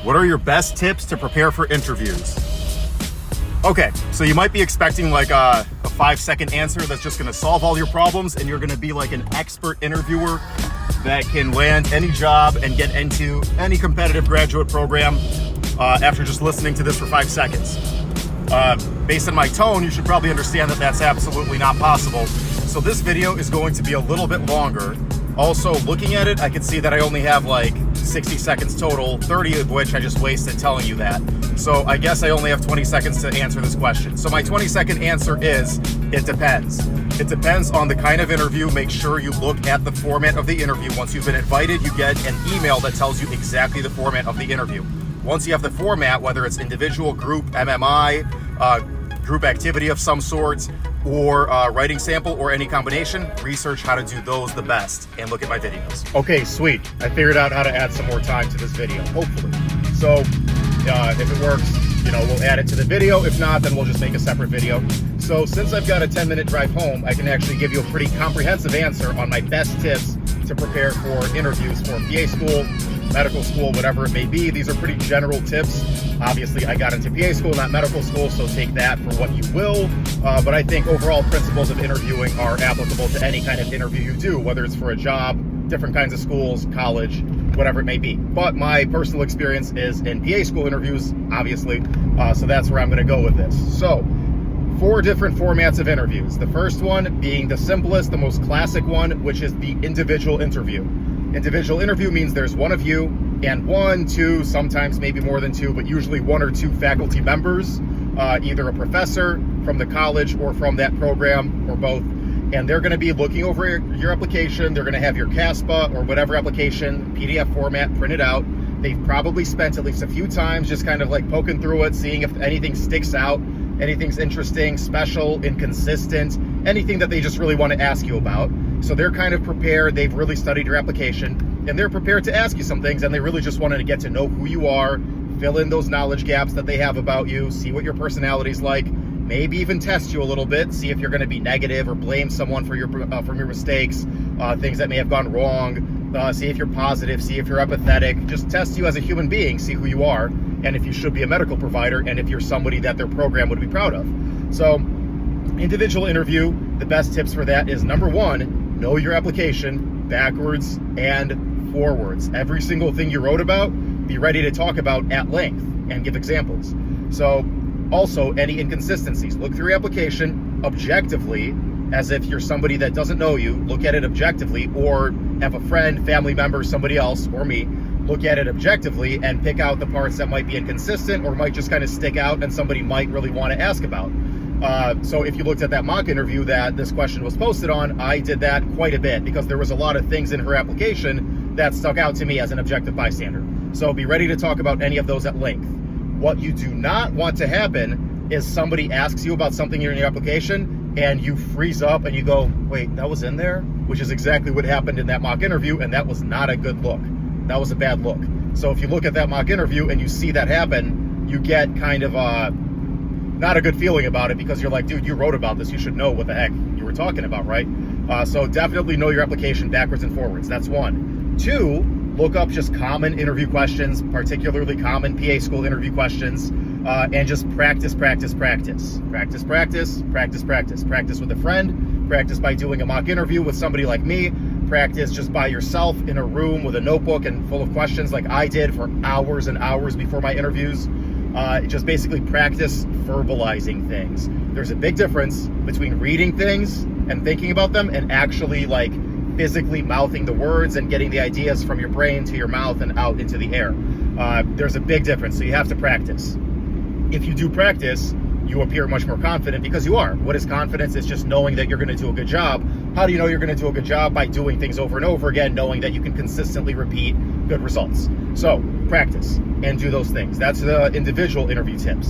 What are your best tips to prepare for interviews? Okay, so you might be expecting like a 5-second answer that's just gonna solve all your problems and you're gonna be like an expert interviewer that can land any job and get into any competitive graduate program after just listening to this for 5 seconds. Based on my tone, you should probably understand that that's absolutely not possible. So this video is going to be a little bit longer. Also, looking at it, I can see that I only have like 60 seconds total, 30 of which I just wasted telling you that. So I guess I only have 20 seconds to answer this question. So my 20-second answer is, it depends. It depends on the kind of interview. Make sure you look at the format of the interview. Once you've been invited, you get an email that tells you exactly the format of the interview. Once you have the format, whether it's individual, group, MMI, group activity of some sort, or writing sample, or any combination, research how to do those the best and look at my videos. Okay, sweet. I figured out how to add some more time to this video, hopefully. So if it works, we'll add it to the video. If not, then we'll just make a separate video. So since I've got a 10-minute drive home, I can actually give you a pretty comprehensive answer on my best tips to prepare for interviews for PA school, medical school, whatever it may be. These are pretty general tips. Obviously, I got into PA school, not medical school, so take that for what you will. But I think overall principles of interviewing are applicable to any kind of interview you do, whether it's for a job, different kinds of schools, college, whatever it may be. But my personal experience is in PA school interviews, obviously, so that's where I'm going to go with this. So, 4 different formats of interviews. The first one being the simplest, the most classic one, which is the individual interview. Individual interview means there's one of you and 1, 2, sometimes maybe more than 2, but usually 1 or 2 faculty members, either a professor from the college or from that program, or both. And they're going to be looking over your application. They're going to have your CASPA or whatever application, PDF format printed out. They've probably spent at least a few times just kind of like poking through it, seeing if anything sticks out, anything's interesting, special, inconsistent, anything that they just really want to ask you about. So they're kind of prepared. They've really studied your application and they're prepared to ask you some things, and they really just wanted to get to know who you are, fill in those knowledge gaps that they have about you, see what your personality's like, maybe even test you a little bit, see if you're going to be negative or blame someone for your mistakes, things that may have gone wrong, see if you're positive, see if you're empathetic, just test you as a human being, see who you are, and if you should be a medical provider, and if you're somebody that their program would be proud of. So, individual interview, the best tips for that is, number 1, know your application backwards and forwards. Every single thing you wrote about, be ready to talk about at length and give examples. So, also, any inconsistencies. Look through your application objectively, as if you're somebody that doesn't know you. Look at it objectively, or have a friend, family member, somebody else, or me, look at it objectively and pick out the parts that might be inconsistent or might just kind of stick out and somebody might really want to ask about. So if you looked at that mock interview that this question was posted on, I did that quite a bit because there was a lot of things in her application that stuck out to me as an objective bystander. So be ready to talk about any of those at length. What you do not want to happen is somebody asks you about something in your application and you freeze up and you go, wait, that was in there? Which is exactly what happened in that mock interview, and that was not a good look. That was a bad look. So if you look at that mock interview and you see that happen, you get kind of not a good feeling about it, because you're like, dude, you wrote about this. You should know what the heck you were talking about, right? So definitely know your application backwards and forwards. That's 1. 2, look up just common interview questions, particularly common PA school interview questions, and just practice, practice, practice. Practice, practice, practice, practice. Practice with a friend, practice by doing a mock interview with somebody like me, practice just by yourself in a room with a notebook and full of questions like I did for hours and hours before my interviews. Just basically practice verbalizing things. There's a big difference between reading things and thinking about them and actually like physically mouthing the words and getting the ideas from your brain to your mouth and out into the air. There's a big difference, so you have to practice. If you do practice, you appear much more confident because you are. What is confidence? It's just knowing that you're going to do a good job. How do you know you're going to do a good job? By doing things over and over again, knowing that you can consistently repeat good results. So practice and do those things. That's the individual interview tips.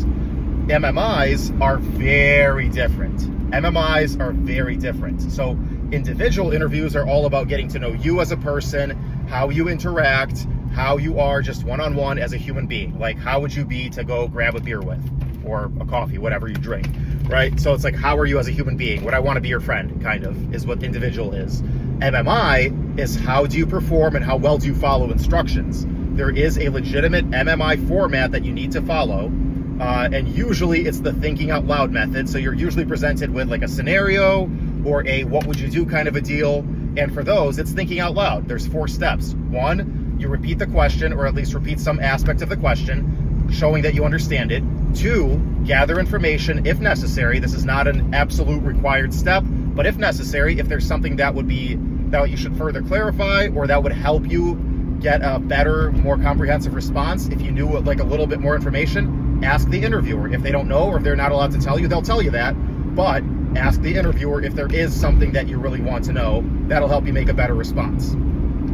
MMIs are very different. MMIs are very different. So individual interviews are all about getting to know you as a person, how you interact, how you are just one-on-one as a human being. Like, how would you be to go grab a beer with, or a coffee, whatever you drink, right? So it's like, how are you as a human being? Would I want to be your friend, kind of, is what individual is. MMI is how do you perform and how well do you follow instructions. there is a legitimate MMI format that you need to follow. And usually it's the thinking out loud method. So you're usually presented with like a scenario or a what would you do kind of a deal. And for those, it's thinking out loud. There's 4 steps. 1, you repeat the question, or at least repeat some aspect of the question, showing that you understand it. 2, gather information if necessary. This is not an absolute required step, but if necessary, if there's something that you should further clarify or that would help you get a better, more comprehensive response, if you knew like a little bit more information, ask the interviewer. If they don't know or if they're not allowed to tell you, they'll tell you that. But ask the interviewer if there is something that you really want to know. That'll help you make a better response.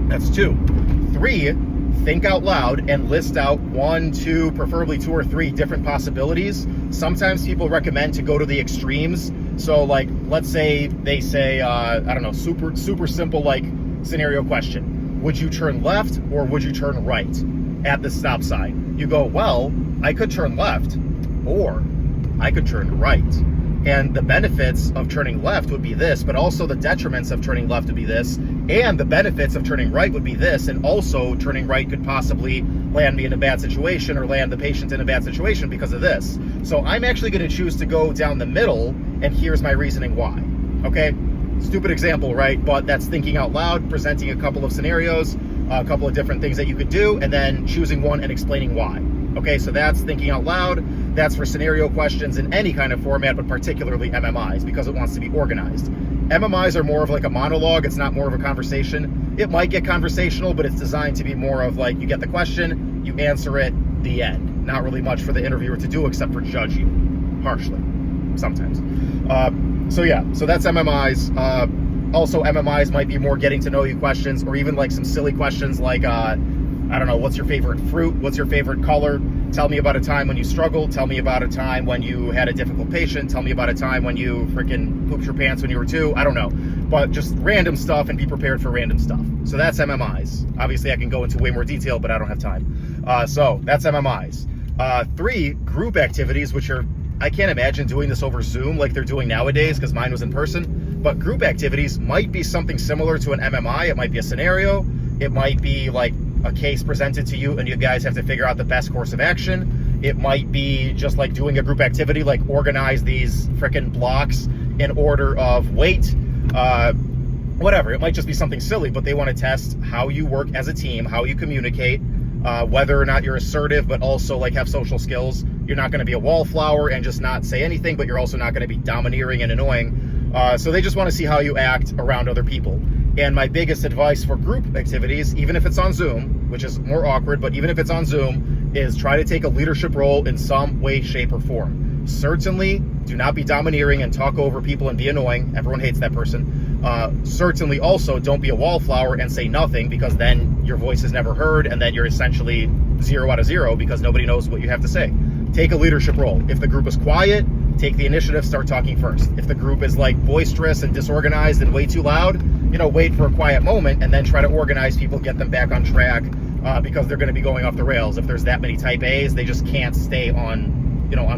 That's 2. 3, think out loud and list out 1, 2, preferably 2 or 3 different possibilities. Sometimes people recommend to go to the extremes. So like, let's say they say, I don't know, super simple like scenario question. Would you turn left or would you turn right at the stop sign? You go, well, I could turn left or I could turn right. And the benefits of turning left would be this, but also the detriments of turning left would be this. And the benefits of turning right would be this. And also turning right could possibly land me in a bad situation or land the patient in a bad situation because of this. So I'm actually going to choose to go down the middle, and here's my reasoning why. Okay? Stupid example, right? But that's thinking out loud, presenting a couple of scenarios, a couple of different things that you could do, and then choosing one and explaining why. Okay, so that's thinking out loud. That's for scenario questions in any kind of format, but particularly MMIs, because it wants to be organized. MMIs are more of like a monologue. It's not more of a conversation. It might get conversational, but it's designed to be more of like, you get the question, you answer it, the end. Not really much for the interviewer to do except for judge you harshly, sometimes. So that's MMIs. Also, MMIs might be more getting to know you questions, or even like some silly questions like, I don't know, what's your favorite fruit? What's your favorite color? Tell me about a time when you struggled. Tell me about a time when you had a difficult patient. Tell me about a time when you freaking pooped your pants when you were 2. I don't know. But just random stuff, and be prepared for random stuff. So that's MMIs. Obviously, I can go into way more detail, but I don't have time. So that's MMIs. 3, group activities, which are, I can't imagine doing this over Zoom like they're doing nowadays because mine was in person. But group activities might be something similar to an MMI. It might be a scenario. It might be like a case presented to you and you guys have to figure out the best course of action. It might be just like doing a group activity, like organize these frickin' blocks in order of weight, whatever. It might just be something silly, but they want to test how you work as a team, how you communicate, whether or not you're assertive, but also like have social skills. You're not going to be a wallflower and just not say anything, but you're also not going to be domineering and annoying. So they just want to see how you act around other people. And my biggest advice for group activities, even if it's on Zoom, which is more awkward, but even if it's on Zoom, is try to take a leadership role in some way, shape, or form. Certainly, do not be domineering and talk over people and be annoying. Everyone hates that person. Certainly also don't be a wallflower and say nothing, because then your voice is never heard and then you're essentially 0 out of 0 because nobody knows what you have to say. Take a leadership role. If the group is quiet, take the initiative, start talking first. If the group is like boisterous and disorganized and way too loud, wait for a quiet moment and then try to organize people, get them back on track, because they're going to be going off the rails. If there's that many type A's, they just can't stay on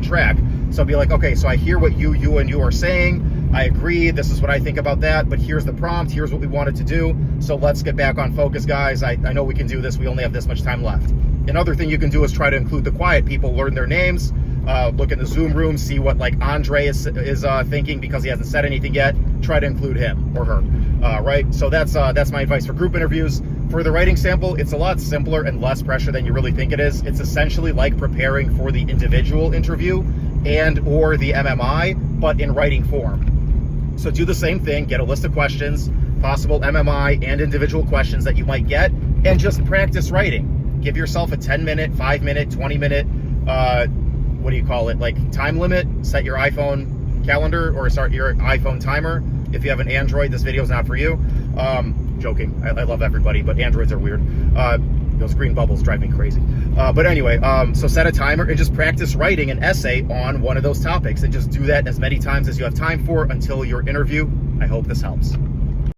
track. So be like, okay, so I hear what you are saying. I agree. This is what I think about that, but here's the prompt. Here's what we wanted to do. So let's get back on focus, guys. I know we can do this. We only have this much time left. Another thing you can do is try to include the quiet people, learn their names, look in the Zoom room, see what like Andre is thinking because he hasn't said anything yet. Try to include him or her, right? So that's my advice for group interviews. For the writing sample, it's a lot simpler and less pressure than you really think it is. It's essentially like preparing for the individual interview and or the MMI, but in writing form. So do the same thing, get a list of questions, possible MMI and individual questions that you might get, and just practice writing. Give yourself a 10-minute, 5-minute, 20-minute, what do you call it, like time limit. Set your iPhone calendar or start your iPhone timer. If you have an Android, this video is not for you. Joking, I love everybody, but Androids are weird. Those green bubbles drive me crazy. But anyway, so set a timer and just practice writing an essay on one of those topics, and just do that as many times as you have time for until your interview. I hope this helps.